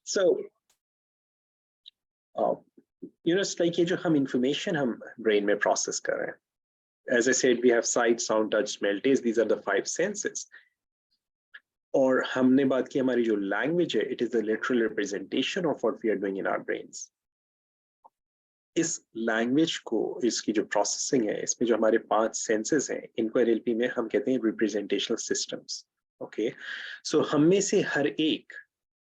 So it's like ये जो हम information हम brain में process कर रहे हैं. As I said, we have sight, sound, touch, smell, taste. These are the 5 senses. और हमने बात की हमारी जो language है, it is the literal representation of what we are doing in our brains. इस language को, इसकी जो processing है, इसमें जो हमारे 5 senses हैं, इनको NLP में हम कहते हैं representational systems. Okay, so हम में से हर एक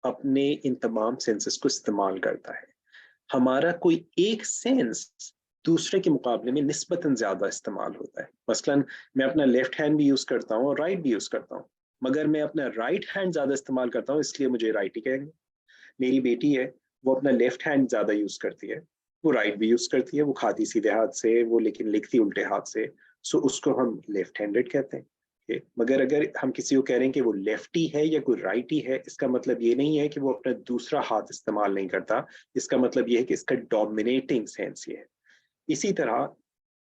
अपने इन तमाम senses को इस्तेमाल करता है. हमारा कोई एक सेंस दूसरे के मुकाबले में निस्बतन ज्यादा इस्तेमाल होता है. मसलन मैं अपना लेफ्ट हैंड भी यूज करता हूँ और राइट भी यूज करता हूँ, मगर मैं अपना राइट हैंड ज्यादा इस्तेमाल करता हूँ, इसलिए मुझे राइट ही कहेंगे. मेरी बेटी है, वो अपना लेफ्ट हैंड ज्यादा यूज करती है, वो राइट भी यूज करती है, वो खाती सीधे हाथ से, वो लेकिन लिखती उल्टे हाथ से, सो उसको हम लेफ्ट हैंडेड कहते हैं. मगर अगर हम किसी को कह रहे हैं कि वो लेफ्टी है या कोई राइटी है, इसका मतलब ये नहीं है कि वो अपना दूसरा हाथ इस्तेमाल नहीं करता. इसका मतलब ये है कि इसका डोमिनेटिंग सेंस ये है. इसी तरह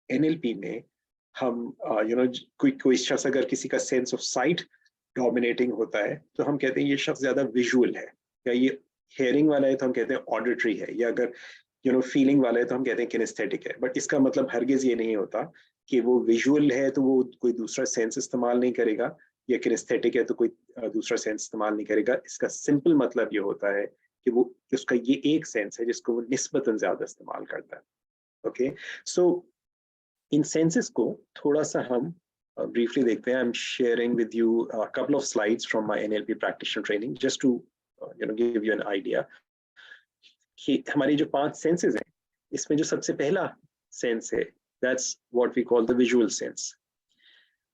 एनएलपी में हम कोई शख्स अगर किसी का सेंस ऑफ साइट डोमिनेटिंग होता है तो हम कहते हैं ये शख्स ज्यादा विजुअल है, या ये हेयरिंग वाला है तो हम कहते हैं ऑडिटरी है, या अगर फीलिंग वाला है तो हम कहते हैं किनेस्थेटिक है. बट इसका मतलब हरगिज ये नहीं होता कि वो विजुअल है तो वो कोई दूसरा सेंस इस्तेमाल नहीं करेगा, या किनेस्थेटिक है तो कोई दूसरा सेंस इस्तेमाल नहीं करेगा. इसका सिंपल मतलब ये होता है कि वो उसका ये एक सेंस है जिसको वो निस्बतन ज्यादा इस्तेमाल करता है. ओके, सो इन सेंसेस को थोड़ा सा हम briefly देखते हैं. I am sharing with you a couple of slides from my NLP practitioner training just to give you an idea कि हमारी जो 5 सेंसेस हैं, इसमें जो सबसे पहला सेंस है, that's what we call the visual sense.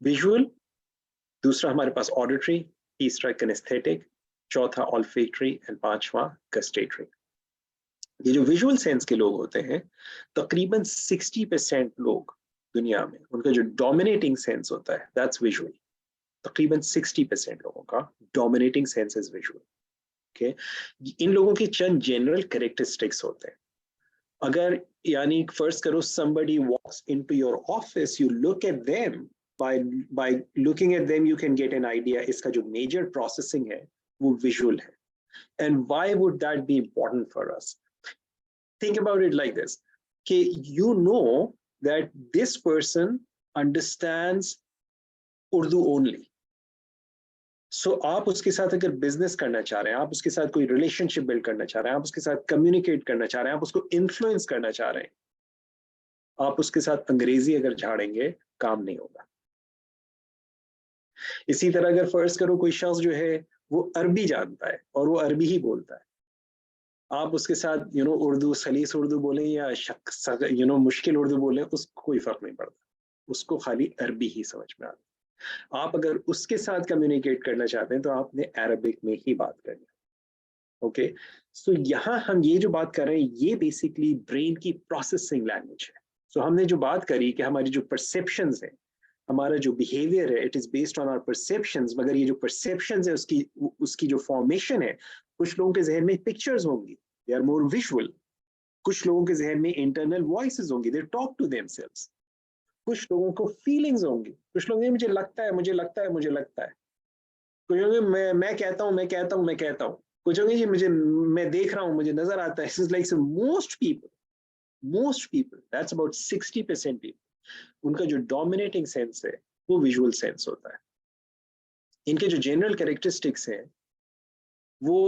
Visual, दूसरा हमारे पास auditory, तीसरा kinesthetic, चौथा olfactory and पांचवा gustatory. ये जो visual sense के लोग होते हैं, तकरीबन 60% लोग दुनिया में, उनका जो dominating sense होता है, that's visual. तकरीबन 60% लोगों का dominating sense is visual. Okay? इन लोगों के चंद general characteristics होते हैं. अगर यानी फर्स्ट करो, somebody walks into your office, you look at them, by looking at them you can get an idea इसका जो major processing है वो visual है. And why would that be important for us? Think about it like this, कि you know that this person understands Urdu only. So आप उसके साथ अगर बिजनेस करना चाह रहे हैं, आप उसके साथ कोई रिलेशनशिप बिल्ड करना चाह रहे हैं, आप उसके साथ कम्युनिकेट करना चाह रहे हैं, आप उसको इन्फ्लुएंस करना चाह रहे हैं, आप उसके साथ अंग्रेजी अगर झाड़ेंगे काम नहीं होगा. इसी तरह अगर फर्ज करो कोई शख्स जो है वो अरबी जानता है और वो अरबी ही बोलता है, आप उसके साथ उर्दू, सलीस उर्दू बोले या मुश्किल उर्दू बोले, उसको कोई फर्क नहीं पड़ता, उसको खाली अरबी ही समझ में आता है. आप अगर उसके साथ कम्युनिकेट करना चाहते हैं तो आपने अरबिक में ही बात करनी है. ओके, सो यहाँ हम ये जो बात कर रहे हैं ये बेसिकली ब्रेन की प्रोसेसिंग लैंग्वेज है. सो हमने जो बात करी कि हमारी जो परसेप्शंस है, हमारा जो बिहेवियर है, it is based on our perceptions. मगर ये जो परसेप्शंस है उसकी जो फॉर्मेशन है, कुछ लोगों के जहन में पिक्चर्स होंगी, दे आर मोर विजुअल. कुछ लोगों के जहन में इंटरनल वॉइसेस होंगी, दे टॉक टू देमसेल्व्स. कुछ लोगों को फीलिंग्स होंगी, कुछ लोग मुझे लगता है, मुझे लगता है, मुझे लगता है. कुछ लोग मैं कहता हूँ, मैं कहता हूँ, मैं कहता हूँ. कुछ लोग जी मैं देख रहा हूँ, मुझे नजर आता है. Like most people, that's about 60% people, उनका जो डोमिनेटिंग सेंस है वो विजुअल सेंस होता है. इनके जो जनरल कैरेक्टरिस्टिक्स हैं वो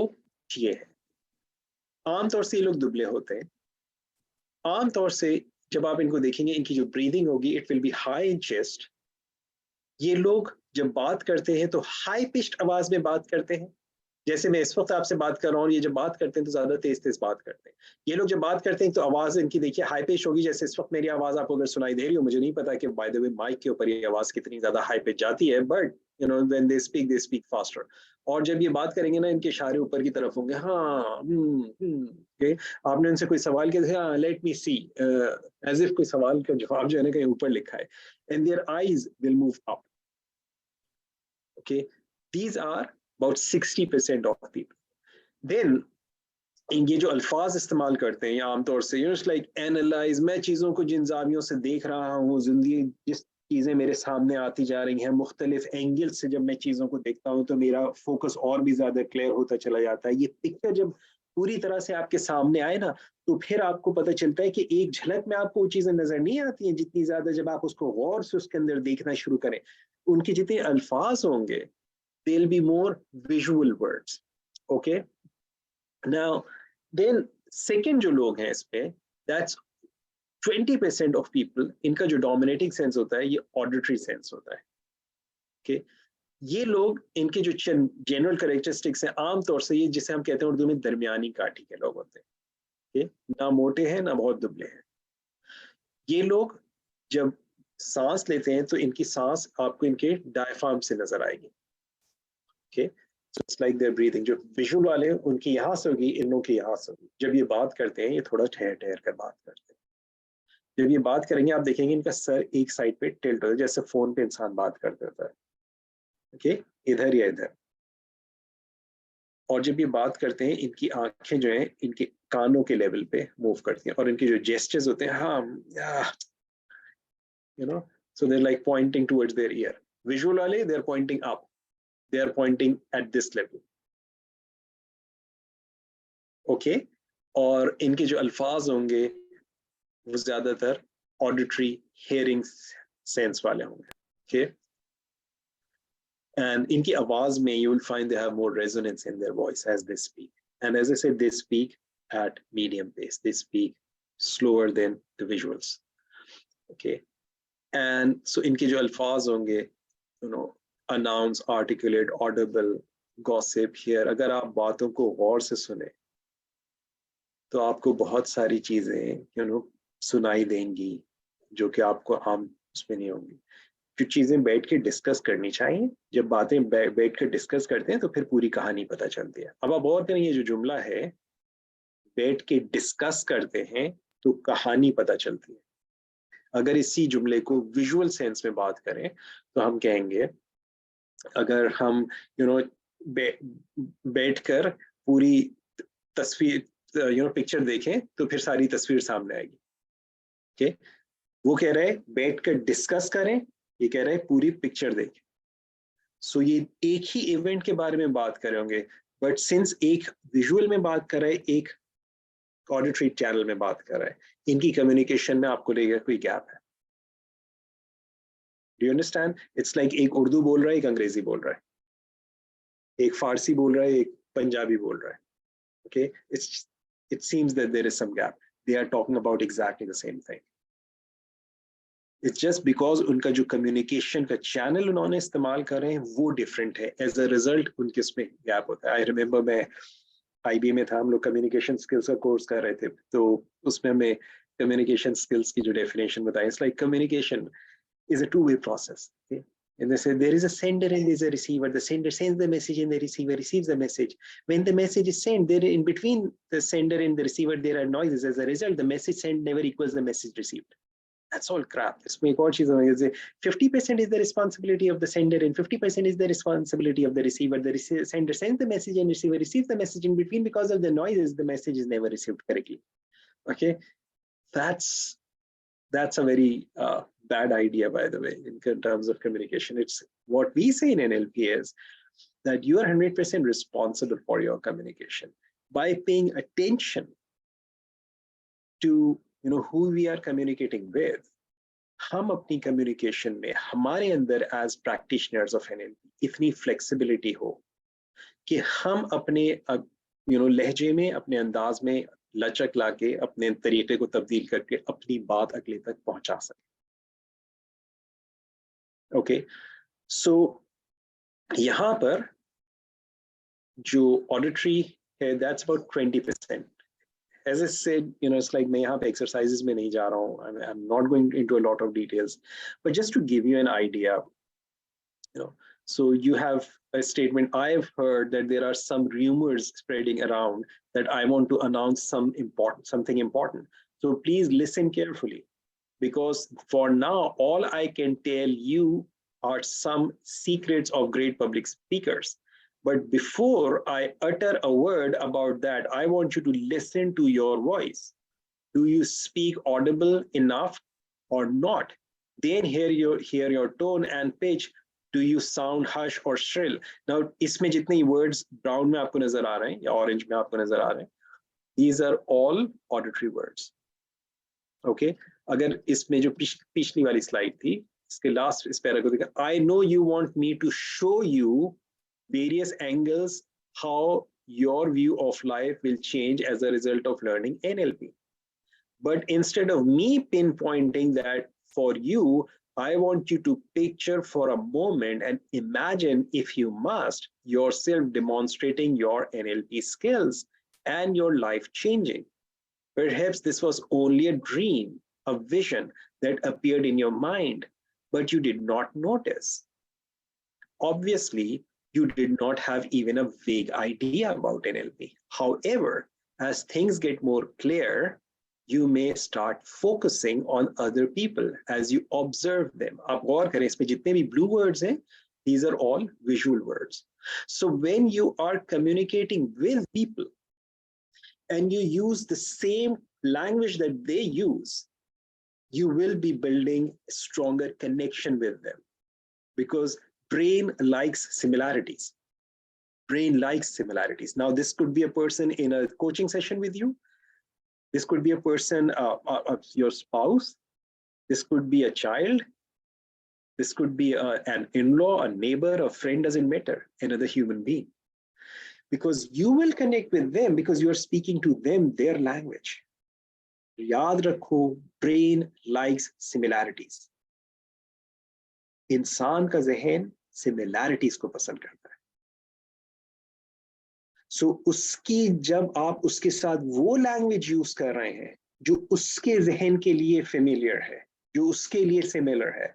ये है. आमतौर से ये लोग दुबले होते हैं. आमतौर से जब आप इनको देखेंगे, इनकी जो ब्रीदिंग होगी, it will be high in chest. ये लोग जब बात करते हैं तो हाई पिच्ड आवाज में बात करते हैं. जैसे मैं इस वक्त आपसे बात कर रहा हूँ, ये जब बात करते हैं तो ज्यादा तेज तेज बात करते हैं. ये लोग जब बात करते हैं तो आवाज इनकी देखिए हाई पिच होगी. जैसे इस वक्त मेरी आवाज आपको अगर सुनाई दे रही हो, मुझे नहीं पता कि बाय द वे माइक के ऊपर ये आवाज कितनी ज्यादा हाई पिच जाती है, but when they speak faster. और जब ये बात करेंगे ना, इनके इशारे ऊपर की तरफ होंगे. हाँ, आपने उनसे कोई सवाल किया, हाँ let me see, as if कोई सवाल का जवाब जो है ना कहीं ऊपर लिखा है. And their eyes will move up. Okay, these are about 60% of people. Then ये जो अल्फाज इस्तेमाल करते हैं आमतौर से, लाइक एनालाइज, मैं चीज़ों को जिन जावियों से देख रहा हूँ, जिंदगी जिस चीज़ें मेरे सामने आती जा रही हैं, मुख्तलिफ एंगल से जब मैं चीज़ों को देखता हूँ तो मेरा फोकस और भी ज़्यादा क्लियर होता चला जाता है. ये पिक्चर जब पूरी तरह से आपके सामने आए ना, तो फिर आपको पता चलता है कि एक झलक में आपको वो चीजें नजर नहीं आती हैं जितनी ज्यादा जब आप उसको गौर से उसके अंदर देखना शुरू करें। उनके जितने अल्फाज होंगे, they'll be more visual words. Okay, now then second जो लोग हैं इस पे, that's 20% of people, इनका जो dominating sense होता है ये auditory sense होता है। okay, ये लोग, इनके जो जनरल कैरेक्टरिस्टिक्स हैं आमतौर से ये जिसे हम कहते हैं उर्दू में दरमियानी काठी के लोग होते हैं। ना मोटे हैं ना बहुत दुबले हैं। ये लोग जब सांस लेते हैं तो इनकी सांस आपको इनके डायफ्राम से नजर आएगी। okay? So it's like they're breathing. जो विजुअल वाले हैं उनकी यहाँ से होगी, इन लोगों की यहाँ से होगी। जब ये बात करते हैं ये थोड़ा ठहर ठहर कर बात करते हैं। जब ये बात करेंगे आप देखेंगे इनका सर एक साइड पे टिल्ट होता है, जैसे फोन पे इंसान बात करते होता है। ओके, इधर या इधर। और जब ये बात करते हैं इनकी आंखें जो हैं इनके कानों के लेवल पे मूव करती हैं, और इनके जो जेस्चर्स होते हैं, हाँ, you know, so they're like pointing towards their ear. Visual वाले they're pointing up, they are pointing at this level. Okay, और इनके जो अल्फाज होंगे वो ज्यादातर ऑडिटरी हेयरिंग सेंस वाले होंगे। okay, and इनकी आवाज में you will find they have more resonance in their voice as they speak, and as I said they speak at medium pace, they speak slower than the visuals. okay, and so इनके जो अल्फाज होंगे, you know, announce, articulate, audible, gossip, hear, अगर आप बातों को गौर से सुने तो आपको बहुत सारी चीजें you know सुनाई देंगी जो कि आपको आम उसमें नहीं होंगी। जो चीजें बैठ के डिस्कस करनी चाहिए, जब बातें बैठ कर डिस्कस करते हैं तो फिर पूरी कहानी पता चलती है। अब आप और करें, ये जो जुमला है बैठ के डिस्कस करते हैं तो कहानी पता चलती है। अगर इसी जुमले को विजुअल सेंस में बात करें तो हम कहेंगे, अगर हम बैठकर पूरी तस्वीर पिक्चर देखें तो फिर सारी तस्वीर सामने आएगी। okay? वो कह रहे हैं बैठकर डिस्कस करें, ये कह रहे हैं पूरी पिक्चर देखें। सो ये एक ही इवेंट के बारे में बात कर रहे होंगे, बट सिंस एक विजुअल में बात कर रहे हैं, एक ऑडिटरी चैनल में बात कर रहा है, इनकी कम्युनिकेशन में आपको लगेगा कोई गैप है। Do you understand? It's like एक उर्दू बोल रहा है, एक अंग्रेजी बोल रहा है, एक फारसी बोल रहा है, एक पंजाबी बोल रहा है। okay, it seems that there is some gap. They are talking about exactly the same thing. It's just because उनका जो कम्युनिकेशन का चैनल उन्होंने इस्तेमाल कर रहे हैं वो डिफरेंट है, एज अ रिजल्ट उनके उसमें गैप होता है। आई रिमेम्बर मैं IB में था, हम लोग कम्युनिकेशन स्किल्स का कोर्स कर रहे थे, तो उसमें हमें कम्युनिकेशन स्किल्स की जो डेफिनेशन बताई, it's like communication is a two-way process. Okay? And they say there is a sender and there is a receiver. The sender sends the message and the receiver receives the message. When the message is sent, there in between the sender and the receiver there are noises. As a result, the message sent never equals the message received. That's all crap. It's make all cheese. 50% is the responsibility of the sender and 50% is the responsibility of the receiver. The sender sends the message and receiver receives the message. In between, because of the noises, the message is never received correctly. Okay, that's a very bad idea, by the way, in terms of communication. It's what we say in NLP is that you are 100% responsible for your communication by paying attention to who we are communicating with. हम अपनी communication में हमारे अंदर as practitioners of NLP इतनी flexibility हो कि हम अपने लहजे में, अपने अंदाज में लचक लाके अपने तरीके को तब्दील करके अपनी बात अगले तक पहुंचा सके। ओके, सो यहाँ पर जो ऑडिटरी है that's about 20%. As I said, it's like मैं यहाँ पे exercises में नहीं जा रहा हूँ. I'm not going into a lot of details, but just to give you an idea, so you have a statement. I've heard that there are some rumors spreading around that I want to announce something important. So please listen carefully, because for now, all I can tell you are some secrets of great public speakers. But before I utter a word about that, I want you to listen to your voice. Do you speak audible enough or not? Then hear your tone and pitch. Do you sound harsh or shrill? Now, इसमें जितने words brown में आपको नजर आ रहे हैं या orange में आपको नजर आ रहे हैं, These are all auditory words. Okay, अगर इसमें जो पिछली वाली स्लाइड थी, इसके लास्ट इस पैरा को देखा, I know you want me to show you various angles how your view of life will change as a result of learning NLP. But instead of me pinpointing that for you, I want you to picture for a moment and imagine, if you must, yourself demonstrating your NLP skills and your life changing. Perhaps this was only a dream, a vision that appeared in your mind, but you did not notice. Obviously, you did not have even a vague idea about NLP. However, as things get more clear, you may start focusing on other people as you observe them. आप गौर करें, इसमें जितने भी blue words हैं, these are all visual words. So when you are communicating with people and you use the same language that they use, you will be building a stronger connection with them, because brain likes similarities. Brain likes similarities. Now, this could be a person in a coaching session with you. This could be a person, your spouse. This could be a child. This could be an in-law, a neighbor, a friend, doesn't matter, another human being. Because you will connect with them because you are speaking to them their language. याद रखो, brain likes similarities. इंसान का ज़हन similarities को पसंद करता है. So उसकी जब आप उसके साथ वो language use कर रहे हैं जो उसके ज़हन के लिए familiar है, जो उसके लिए similar है,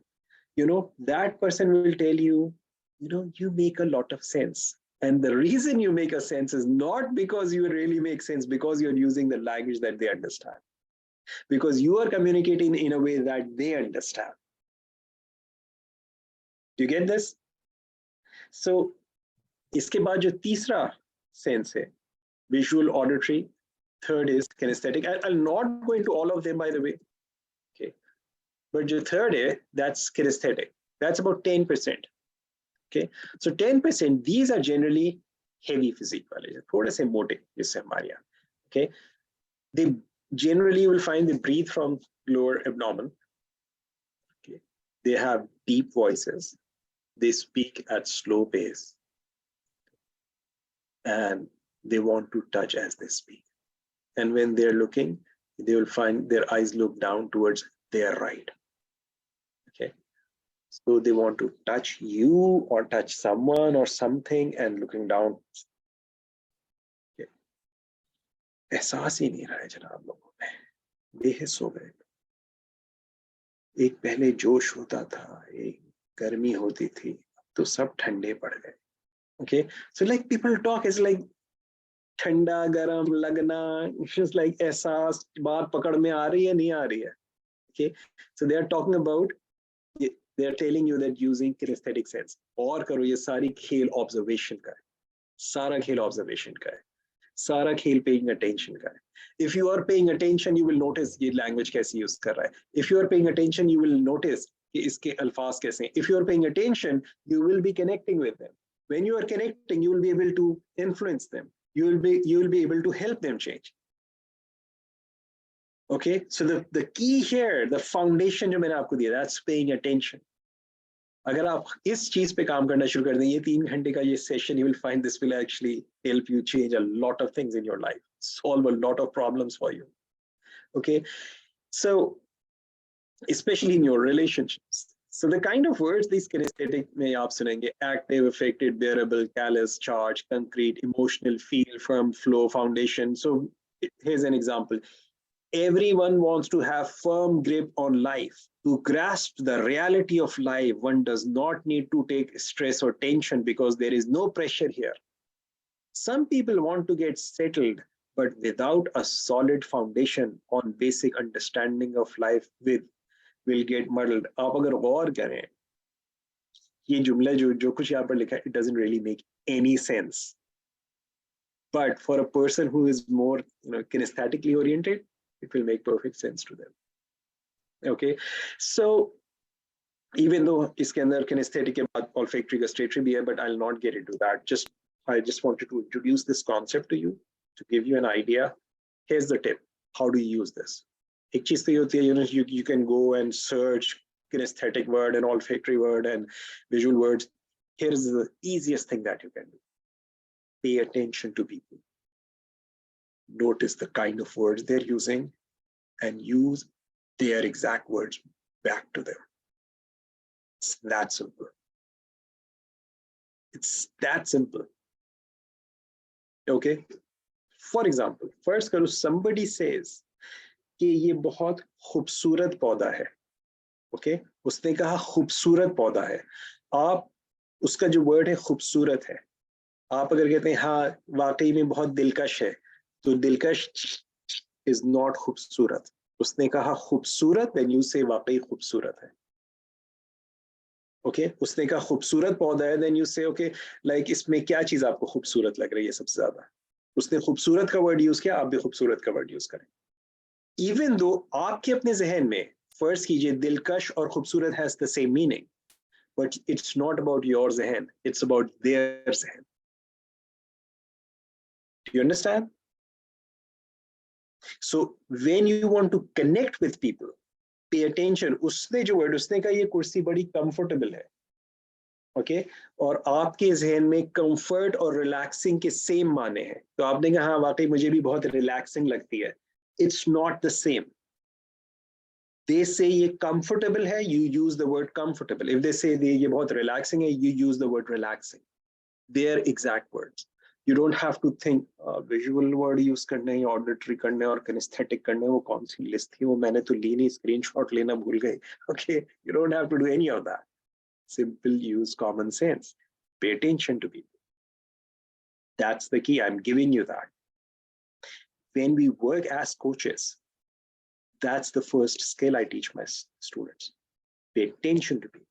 you know, that person will tell you, you know, you make a lot of sense. And the reason you make a sense is not because you really make sense, because you're using the language that they understand. Because you are communicating in a way that they understand. Do you get this? So, इसके बाद जो तीसरा sense है, visual, auditory. Third is kinesthetic. I'll not go into all of them, by the way. Okay, but the third is, that's kinesthetic. That's about 10%. Okay, so 10%. These are generally heavy physique वाले, थोड़े से मोटे जिससे हमारे यहाँ. Okay, they generally you will find they breathe from lower abdomen. Okay, they have deep voices. They speak at slow pace. And they want to touch as they speak. And when they're looking, they will find their eyes look down towards their right. Okay. So they want to touch you or touch someone or something and looking down. Okay. एहसास ही नहीं रहा है जनाब लोगों में, बेहिस हो गए. एक पहले जोश होता था, एक गर्मी होती थी, तो सब ठंडे पड़ गए. Okay, so like people talk is like ठंडा गरम लगना, it's just like एहसास बात पकड़ में आ रही है नहीं आ रही है. Okay, so they are talking about, they are telling you that using kinesthetic sense. और करो, ये सारी खेल observation का है, सारा खेल observation का है, सारा खेल paying attention का है. If you are paying attention, you will notice ये language कैसे use कर रहा है. If you are paying attention, you will notice कि इसके अल्फाज कैसे हैं. If you are paying attention, you will be connecting with them. When you are connecting, you will be able to influence them. You will be able to help them change. Okay, so the key here, the foundation जो मैंने आपको दिया, that's paying attention. अगर आप इस चीज पे काम करना शुरू कर दें, ये 3 घंटे का ये session, you will find this will actually help you change a lot of things in your life, solve a lot of problems for you. Okay, so especially in your relationships. So the kind of words these kinesthetic में आप सुनेंगे: active, affected, bearable, callous, charged, concrete, emotional, feel, firm, flow, foundation. So here's an example. Everyone wants to have firm grip on life. To grasp the reality of life, one does not need to take stress or tension because there is no pressure here. Some people want to get settled, but without a solid foundation on basic understanding of life will get muddled. आप अगर गौर करें, ये जुमला जो कुछ यहाँ पर लिखा है, it doesn't really make any sense. But for a person who is more, kinesthetically oriented, it will make perfect sense to them. Okay, so even though इसके अंदर kinesthetic के बाद olfactory, gustatory भी है, but I'll not get into that. I just wanted to introduce this concept to you to give you an idea here's the tip. How do you use this? एक चीज तो ये होती है, you can go and search kinesthetic word and olfactory word and visual words. Here's the easiest thing that you can do. Pay attention to people. Notice the kind of words they're using and use their exact words back to them. It's that simple. It's that simple. Okay? For example, first करो, somebody says कि ये बहुत खूबसूरत पौधा है. Okay? उसने कहा खूबसूरत पौधा है. आप उसका जो वर्ड है खूबसूरत है. आप अगर कहते हैं हाँ वाकई में बहुत दिलकश है, तो दिलकश is not खूबसूरत. उसने कहा खूबसूरत, then you say वाकई खूबसूरत है. Okay? उसने कहा खूबसूरत पौधा है, then you say okay, like इसमें क्या चीज आपको खूबसूरत लग रही है सबसे ज्यादा. उसने खूबसूरत का वर्ड यूज किया, आप भी खूबसूरत का वर्ड यूज करें. Even though आपके अपने जहन में फर्ज कीजिए दिलकश और खूबसूरत has the same meaning, but it's not about your जहन, it's about their जहन. Do you understand? So when you want to connect with people, pay attention. उसने जो वर्ड उसने कहा ये कुर्सी बड़ी कंफर्टेबल है. ओके और आपके जहन में कंफर्ट और रिलैक्सिंग के सेम माने हैं, तो आपने कहा हाँ वाकई मुझे भी बहुत रिलैक्सिंग लगती है. It's not the same. They say ये कंफर्टेबल है, you use the word comfortable. If they say ये बहुत रिलैक्सिंग है, you use the word relaxing. Their exact words. You don't have to think visual word use करने हैं, auditory करने और kinesthetic करने. वो कौन सी लिस्ट थी, वो मैंने तो ली नहीं, स्क्रीनशॉट लेना भूल गए. Okay, you don't have to do any of that. Simple, use common sense. Pay attention to people. That's the key. I'm giving you that. When we work as coaches, that's the first skill I teach my students. Pay attention to people.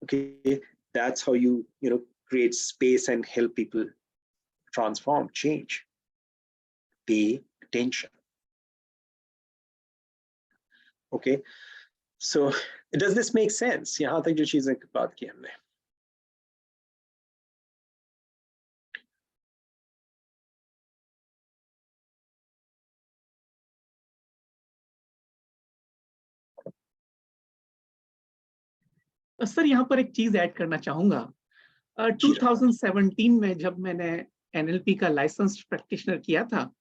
Okay, that's how you create space and help people transform, change. Pay attention. Okay, so does this make sense? यहाँ तक जो चीजें बात की हमने. Sir यहाँ पर एक चीज ऐड करना चाहूंगा. 2017 में जब मैंने NLP का लाइसेंस प्रैक्टिशनर किया था,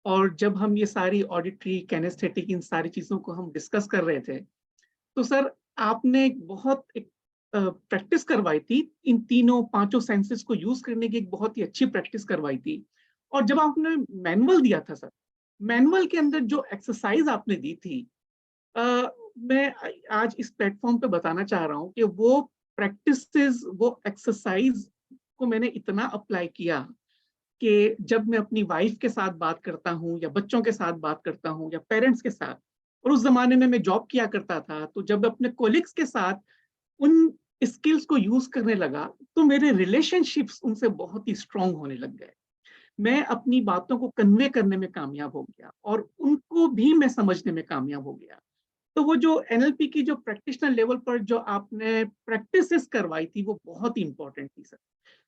और जब हम ये सारी ऑडिटरी, कैनेस्थेटिक, इन सारी चीजों को हम डिस्कस कर रहे थे, तो सर आपने बहुत एक प्रैक्टिस करवाई थी. इन तीनों 5 सेंसेस को यूज करने की एक बहुत ही अच्छी प्रैक्टिस करवाई थी. और जब आपने मैनुअल दिया था सर, मैनुअल के अंदर जो एक्सरसाइज आपने दी थी, मैं आज इस प्लेटफॉर्म पे बताना चाह रहा हूँ कि वो प्रैक्टिसेस, वो एक्सरसाइज को मैंने इतना अप्लाई किया कि जब मैं अपनी वाइफ के साथ बात करता हूँ या बच्चों के साथ बात करता हूँ या पेरेंट्स के साथ, और उस जमाने में मैं जॉब किया करता था, तो जब अपने कोलिग्स के साथ उन स्किल्स को यूज करने लगा, तो मेरे रिलेशनशिप्स उनसे बहुत ही स्ट्रांग होने लग गए. मैं अपनी बातों को कन्वे करने में कामयाब हो गया और उनको भी मैं समझने में कामयाब हो गया. तो वो जो NLP की जो प्रैक्टिशनर लेवल पर जो आपने प्रैक्टिसेस करवाई थी, वो बहुत ही इंपॉर्टेंट थी sir.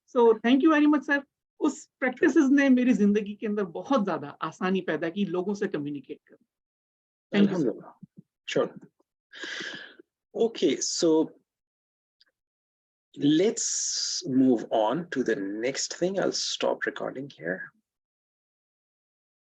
So thank you very much sir. उस प्रैक्टिसेस ने मेरी जिंदगी के अंदर बहुत ज्यादा आसानी पैदा की लोगों से कम्युनिकेट करने. Thank you sir. Sure. Okay, so let's move on to the next thing. I'll stop recording here.